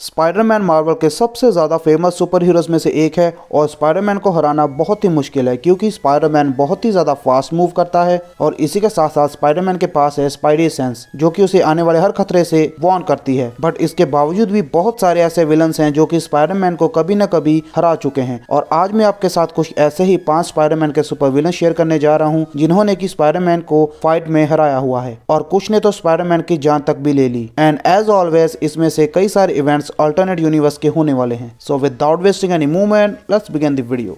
Spiderman Marvel के सबसे ज़्यादा फेमस सुपर हीरोज में से एक है और स्पाइडरमैन को हराना बहुत ही मुश्किल है क्योंकि स्पाइडरमैन बहुत ही ज़्यादा फास्ट मूव करता है और इसी के साथ साथ स्पाइडरमैन के पास है स्पाइडी सेंस जो कि उसे आने वाले हर खतरे से वार्न करती है। बट इसके बावजूद भी बहुत सारे ऐसे विलन्स हैं जो कि स्पाइडरमैन को कभी न कभी हरा चुके हैं और आज मैं आपके साथ कुछ ऐसे ही 5 स्पाइडरमैन के सुपर विलन शेयर करने जा रहा हूँ जिन्होंने की स्पाइडरमैन को फाइट में हराया हुआ है और कुछ ने तो स्पाइडरमैन की जान तक भी ले ली। एंड एज ऑलवेज इसमें से कई सारे इवेंट्स अल्टरनेट यूनिवर्स के होने वाले हैं। So without wasting any movement let's begin the video.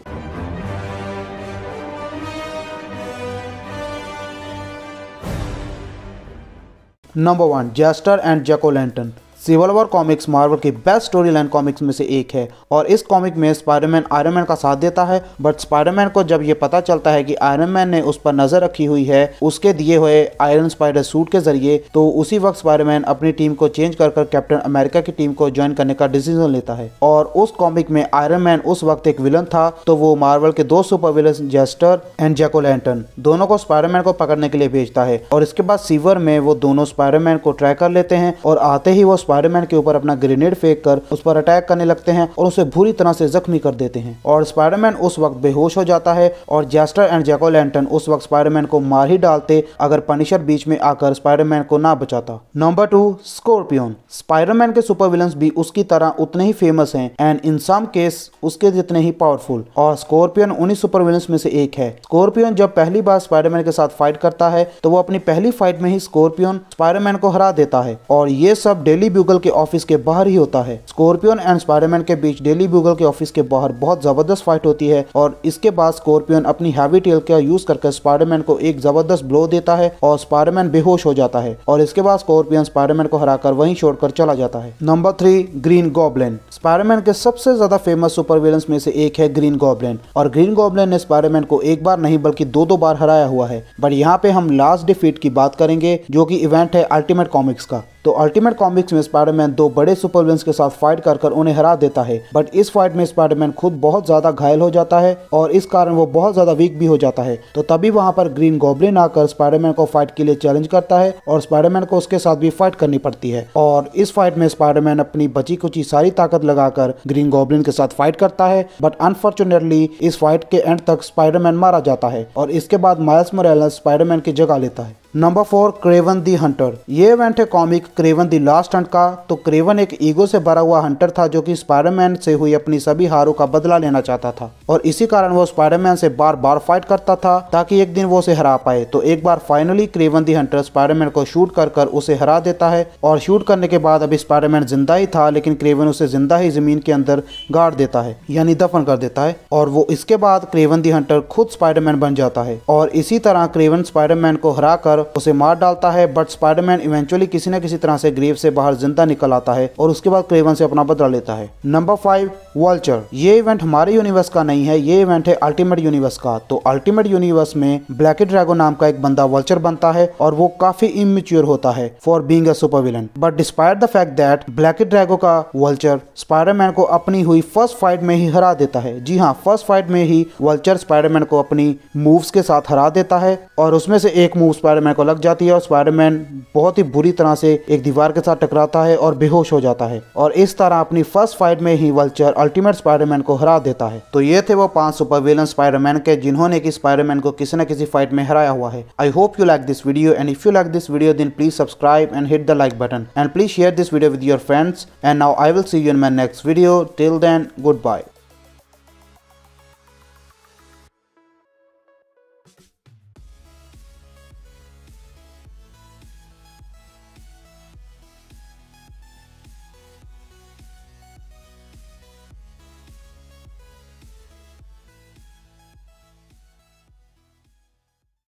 Number 1, jester and jack o' lantern. Civil war comics Marvel की बेस्ट स्टोरी लाइन कॉमिक्स में से एक है और इस कॉमिक में स्पाइडरमैन आयरन मैन का साथ देता है। बट स्पाइडरमैन को जब ये पता चलता है कि आयरन मैन ने उस पर नजर रखी हुई है उसके दिए हुए आयरन स्पाइडर सूट के जरिए, तो उसी वक्त स्पाइडरमैन अपनी टीम को चेंज कर कैप्टन अमेरिका की टीम को ज्वाइन करने का डिसीजन लेता है। और उस कॉमिक में आयरन मैन उस वक्त एक विलन था, तो वो मार्वल के 2 super villain jester and jack o' lantern दोनों को स्पाइडरमैन को पकड़ने के लिए भेजता है और इसके बाद सीवर में वो दोनों स्पाइडरमैन को ट्रैक कर लेते हैं और आते ही वो स्पाइडरमैन के ऊपर अपना ग्रेनेड फेंक कर उस पर अटैक करने लगते हैं और उसे बुरी तरह से जख्मी कर देते हैं और स्पाइडरमैन उस वक्त बेहोश हो जाता है और jester and jack o' lantern उस वक्त स्पाइडरमैन को मार ही डालते अगर पनिशर बीच में आकर स्पाइडरमैन को ना बचाता। Number 2, scorpion. स्पाइडरमैन के सुपर विलन्स भी उसकी तरह उतने ही फेमस हैं एंड इन सम केस उसके जितने ही पावरफुल, और स्कॉर्पियन उन्हीं सुपर विलन्स में से एक है। स्कॉर्पियन जब पहली बार स्पाइडरमैन के साथ फाइट करता है तो वो अपनी पहली फाइट में ही स्कॉर्पियन स्पाइडरमैन को हरा देता है और ये सब डेली ब्यूगल के ऑफिस के बाहर ही होता है। स्कॉर्पियन एंड स्पाइडरमैन के बीच डेली ब्यूगल के ऑफिस के बाहर बहुत जबरदस्त फाइट होती है और इसके बाद स्कॉर्पियन अपनी हैवी टेल का यूज करके स्पाइडरमैन को एक जबरदस्त ब्लो देता है और स्पाइडरमैन बेहोश हो जाता है और इसके बाद स्कॉर्पियन स्पाइडरमैन को हराकर वहीं छोड़कर चला जाता है। Number 3, green goblin. स्पाइडरमैन के सबसे ज्यादा फेमस सुपर विलन्स में से एक है ग्रीन गॉब्लिन और ग्रीन गॉब्लिन ने स्पाइडरमैन को एक बार नहीं बल्कि 2 बार हराया हुआ है। बट यहाँ पे हम लास्ट डिफीट की बात करेंगे जो कि इवेंट है अल्टीमेट कॉमिक्स का। तो अल्टीमेट कॉमिक्स में स्पाइडरमैन 2 बड़े सुपर विलन्स के साथ फाइट कर उन्हें हरा देता है। बट इस फाइट में स्पाइडरमैन खुद बहुत ज्यादा घायल हो जाता है और इस कारण वो बहुत ज्यादा वीक भी हो जाता है। तो तभी वहां पर ग्रीन गॉब्लिन आकर स्पाइडरमैन को फाइट के लिए चैलेंज करता है और स्पाइडरमैन को उसके साथ भी फाइट करनी पड़ती है और इस फाइट में स्पाइडरमैन अपनी बची कुची सारी ताकत लगाकर ग्रीन गॉब्लिन के साथ फाइट करता है। बट अनफॉर्चुनेटली इस फाइट के एंड तक स्पाइडरमैन मारा जाता है और इसके बाद माइल्स मोरेलस स्पाइडरमैन की जगह लेता है। नंबर 4, क्रेवन दी हंटर। ये इवेंट है कॉमिक क्रेवन दी लास्ट हंट का। तो क्रेवन एक ईगो से भरा हुआ हंटर था जो कि स्पाइडरमैन से हुई अपनी सभी हारों का बदला लेना चाहता था और इसी कारण वो स्पाइडरमैन से बार बार फाइट करता था ताकि एक दिन वो उसे हरा पाए। तो एक बार फाइनली क्रेवन दी हंटर स्पाइडरमैन को शूट कर उसे हरा देता है और शूट करने के बाद अभी स्पाइडरमैन जिंदा ही था लेकिन क्रेवन उसे जिंदा ही जमीन के अंदर गाड़ देता है यानी दफन कर देता है और वो इसके बाद क्रेवन दी हंटर खुद स्पाइडरमैन बन जाता है और इसी तरह क्रेवन स्पाइडरमैन को हरा कर उसे मार डालता है। बट स्पाइडरमैन इवेंचुअली किसी न किसी तरह से ग्रेव से बाहर जिंदा निकल आता है और उसके बाद क्रेवन से अपना बदला लेता है। Number 5, vulture. ये इवेंट हमारे यूनिवर्स का नहीं है, ये इवेंट है अल्टीमेट यूनिवर्स का। तो अल्टीमेट यूनिवर्स में ब्लैक ड्रैगन नाम का एक बंदा वल्चर बनता है और वो काफी इमेच्योर होता है for being a super villain. But despite the fact that black dragon का वल्चर स्पाइडरमैन को अपनी हुई फर्स्ट फाइट में ही हरा देता है। जी हाँ, फर्स्ट फाइट में ही वल्चर स्पाइडरमैन को अपनी मूव्स के साथ हरा देता है और उसमें से एक मूव स्पाइडरमैन को लग जाती है और स्पाइडरमैन बहुत ही बुरी तरह से एक दीवार के साथ टकराता है और बेहोश हो जाता है और इस तरह अपनी फर्स्ट फाइट में ही वल्चर अल्टीमेट स्पाइडरमैन को हरा देता है। तो ये थे वो 5 सुपर विलन स्पाइडरमैन के जिन्होंने कि स्पाइडरमैन को किसी न किसी फाइट में हराया हुआ है। I hope you like this video and if you like this video then please subscribe and hit the like button and please share this video with your friends and now I will see you in my next video. Till then, good bye.